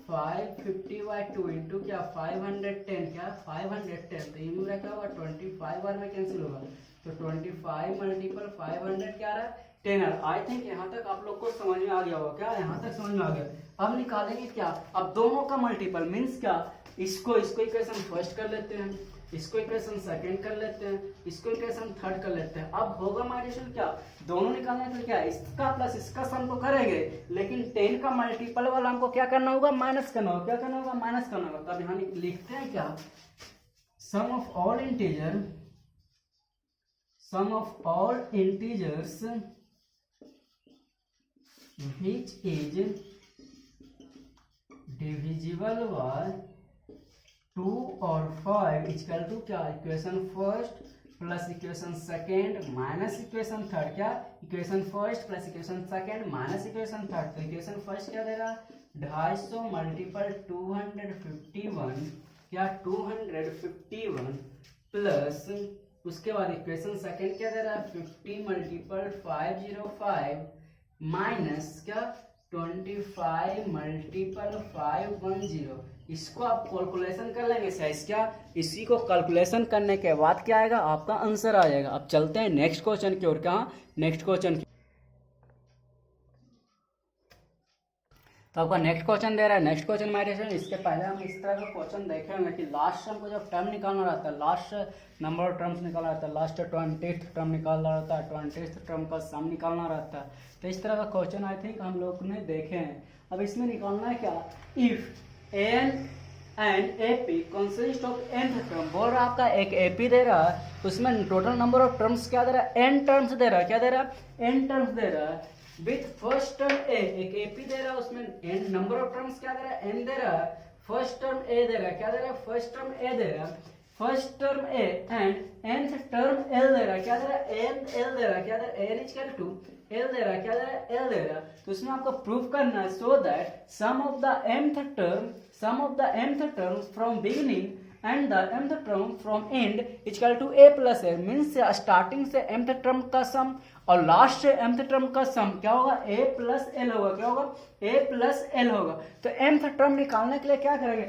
550/2 इंटू क्या 510, क्या 510, तो ये मेरा क्या होगा 25 बार में कैंसिल होगा, तो 25 मल्टीपल 500 क्या आ रहा है 10। आई थिंक यहाँ तक आप लोग को समझ में आ गया होगा, क्या यहाँ तक समझ में आ गया। अब निकालेंगे क्या, अब दोनों का मल्टीपल मीन्स क्या, इसको इक्वेशन फर्स्ट कर लेते हैं, इसको इक्वेशन सेकंड कर लेते हैं, इसको इक्वेशन थर्ड कर लेते हैं। अब होगा माइनस क्या, दोनों निकालने के लिए क्या इसका प्लस इसका सम तो करेंगे, लेकिन 10 का मल्टीपल वाला हमको क्या करना होगा माइनस करना होगा, क्या करना होगा माइनस करना होगा। तब यहाँ लिखते हैं क्या sum of all integer, sum of all integers which is divisible by 2 और 5 इक्वल टू क्या equation first plus equation second minus equation third, क्या equation first plus equation second minus equation third. तो इक्वेशन फर्स्ट क्या दे रहा 250 multiple 251, क्या 251 plus उसके बाद इक्वेशन सेकेंड क्या दे रहा है 50 मल्टीपल 505 माइनस क्या 25 मल्टीपल 510। इसको आप कैलकुलेशन कर लेंगे साइज, क्या इसी को कैलकुलेशन करने के बाद क्या आएगा आपका आंसर आ जाएगा। अब चलते हैं नेक्स्ट क्वेश्चन की ओर, कहाँ नेक्स्ट क्वेश्चन की, तो आपका नेक्स्ट क्वेश्चन दे रहा है। नेक्स्ट क्वेश्चन माय डियर, इसके पहले हम इस तरह का क्वेश्चन देखे होंगे कि लास्ट हमको जब टर्म निकालना रहता है, लास्ट नंबर ऑफ टर्म्स निकालना रहता है, लास्ट 20th टर्म निकालना रहता है, 20th टर्म का सम निकालना रहता है। तो इस तरह का क्वेश्चन आई थिंक हम लोग ने देखे हैं। अब इसमें निकालना है क्या, if n and AP consist of nth term, बोल रहा है आपका एक एपी दे रहा है, उसमें टोटल नंबर ऑफ टर्म्स क्या दे रहा है n टर्म्स दे रहा है, क्या दे रहा है n टर्म्स दे रहा है विथ फर्स्ट टर्म a, एक एपी दे रहा है उसमें n नंबर ऑफ टर्म्स क्या दे रहा है n दे रहा है, फर्स्ट टर्म a दे रहा है, क्या दे रहा है फर्स्ट टर्म a दे रहा है, first term a and nth term l दे रहा है, क्या दे रहा है n l दे रहा है, क्या दे रहा है n इक्वल टू l दे रहा है, क्या दे रहा है l दे रहा है। तो इसमें आपको प्रूफ करना है so that sum of the mth term, sum of the mth term from beginning and the mth term from end equal to a plus l, means starting से mth टर्म का सम और last से mth term का सम क्या होगा a plus l होगा, क्या होगा a प्लस l होगा। तो mth टर्म निकालने के लिए क्या करेंगे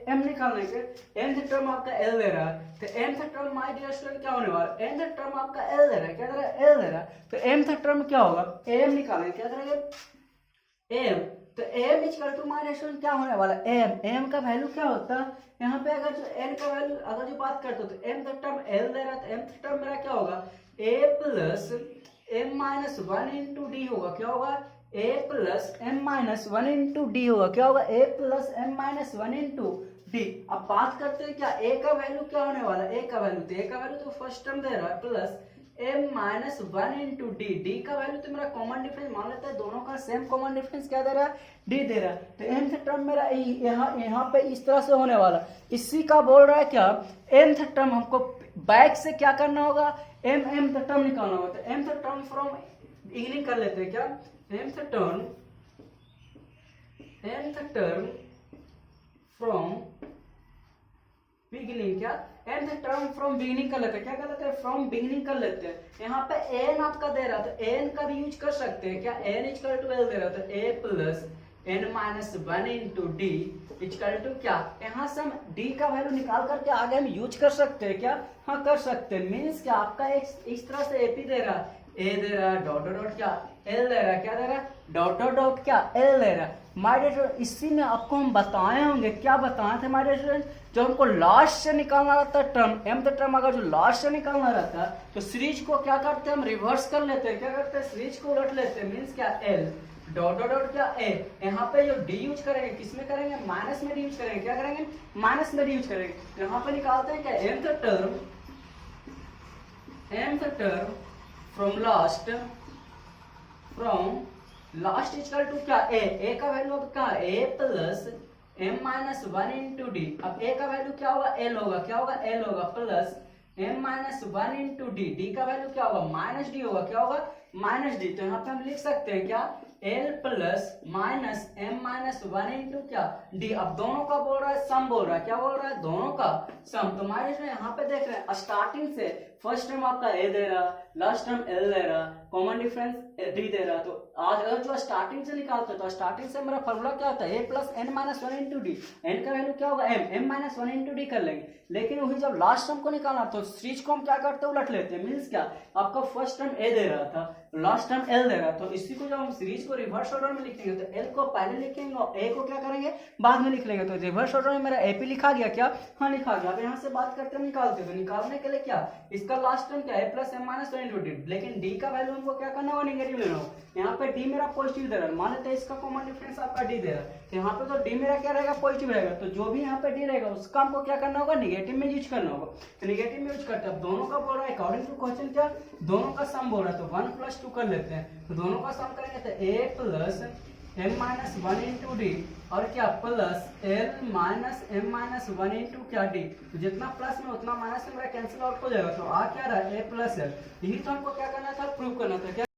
m निकालने के, mth टर्म आपका l दे रहा है, तो mth term my dear student क्या होने वाला है mth टर्म आपका l दे रहा है, क्या दे रहा है l दे रहा है, तो mth टर्म क्या होगा m निकालेंगे, क्या करेंगे m, तो m equal to my dear क्या होने वाला है m का वैल्यू क्या होता है यहाँ पे, अगर जो n का वैल्यू अगर जो बात करते हो तो m टर्म l दे रहा है, तो m टर्म मेरा क्या होगा a plus m minus 1 into D होगा, क्या होगा a plus m minus 1 into D होगा, क्या होगा a plus m minus 1 into d. अब बात करते हैं क्या a का वैल्यू क्या होने वाला है, a का वैल्यू, तो a का वैल्यू तो फर्स्ट टर्म दे रहा है plus m minus 1 into d, d का वैल्यू तो मेरा कॉमन डिफरेंस मान लेते हैं, दोनों का सेम कॉमन डिफरेंस क्या दे रहा है डी दे रहा है। तो nth टर्म मेरा यहाँ पे इस तरह से होने वाला, इसी का बोल रहा है क्या nth टर्म हमको बैक से क्या करना होगा mth टर्म निकालना होगा। तो mth टर्म फ्रॉम बिगिनिंग कर लेते हैं, क्या mth टर्म फ्रॉम बिगिनिंग, क्या nth टर्म फ्रॉम बिगिनिंग कर लेते हैं, क्या कर लेते हैं फ्रॉम बिगिनिंग कर लेते हैं। यहाँ पे n आपका दे रहा है तो n का भी यूज कर सकते हैं, क्या n इक्वल टू l दे रहा है तो a plus n minus one into d equal to क्या, यहाँ से हम d का वैल्यू निकाल करके आगे हम यूज कर सकते हैं क्या, हाँ कर सकते हैं। मीन्स क्या आपका एक इस तरह से AP दे रहा, A दे रहा, डॉट डॉट डॉट क्या L दे रहा, क्या दे रहा, डॉट डॉट डॉट क्या L दे रहा। माय डियर स्टूडेंट, इसी में आपको हम बताए होंगे, क्या बताए थे माय डियर स्टूडेंट, जो हमको लास्ट से निकालना रहता है टर्म, m द टर्म अगर जो लास्ट से निकालना रहता है तो सीरीज को क्या करते हैं हम रिवर्स कर लेते हैं, क्या करते हैं सीरीज को उलट लेते हैं। मीन्स क्या L डॉट डॉट डॉट क्या A, यहाँ पे जो D यूज करेंगे किसमें करेंगे, माइनस में D यूज करेंगे, क्या करेंगे माइनस में D यूज करेंगे। यहाँ पे निकालते हैं क्या m th term from last equal to क्या a का वैल्यू अब क्या a plus m minus one into d. अब a का वैल्यू क्या होगा l होगा, क्या होगा l होगा, plus m minus one into d, d का वैल्यू क्या होगा माइनस डी होगा, क्या होगा माइनस डी। तो यहाँ पे हम लिख सकते हैं क्या l plus minus m minus one into क्या d। अब दोनों का बोल रहा है सम बोल रहा है, क्या बोल रहा है दोनों का सम। तो हमारे इसमें यहाँ पे देख रहे हैं स्टार्टिंग से फर्स्ट टर्म आपका a दे रहा, लास्ट टर्म l दे रहा, कॉमन डिफरेंस d दे रहा। तो आज अगर जो स्टार्टिंग से निकालते हैं तो स्टार्टिंग से मेरा फॉर्मूला क्या होता है a plus n minus one into d, n का वैल्यू क्या होगा m minus one into d कर लेंगे। लेकिन वही जब लास्ट टर्म को निकालना तो सीरीज को हम क्या करते हैं उलट लेते हैं। मीन्स क्या आपका फर्स्ट टर्म a दे रहा था, लास्ट टर्म l दे रहा, तो इसी को जब हम सीरीज को रिवर्स ऑर्डर में लिखेंगे तो l को पहले लिखेंगे और a को क्या करेंगे बाद में लिख लेंगे। तो रिवर्स ऑर्डर में मेरा AP लिखा गया क्या, हाँ लिखा गया। अब यहाँ से बात करते हैं निकालते हैं, तो निकालने के लिए क्या इसका लास्ट टर्म क्या a plus m minus one into D, लेकिन d का वैल्यू हमको क्या करना होगा नेगेटिव लेना होगा। यहाँ पे d मेरा पॉजिटिव दे रहा है, मान लेते हैं इसका कॉमन डिफरेंस आपका d दे रहा है, तो यहाँ पे तो d मेरा क्या रहेगा पॉजिटिव रहेगा, तो जो भी यहाँ पे d रहेगा उसका हमको क्या करना होगा नेगेटिव में यूज करना होगा। तो नेगेटिव में यूज करते हैं, दोनों का बोल रहा है अकॉर्डिंग टू क्वेश्चन क्या दोनों का सम बोल रहा है, तो 1 प्लस 2 कर लेते हैं। तो दोनों का सम करेंगे तो a plus m minus one into D और क्या plus l minus m minus one into क्या d। तो जितना प्लस में उतना माइनस में मेरा कैंसिल आउट हो जाएगा, तो आ क्या रहा है a प्लस l। यही तो हमको क्या करना था प्रूव करना था क्या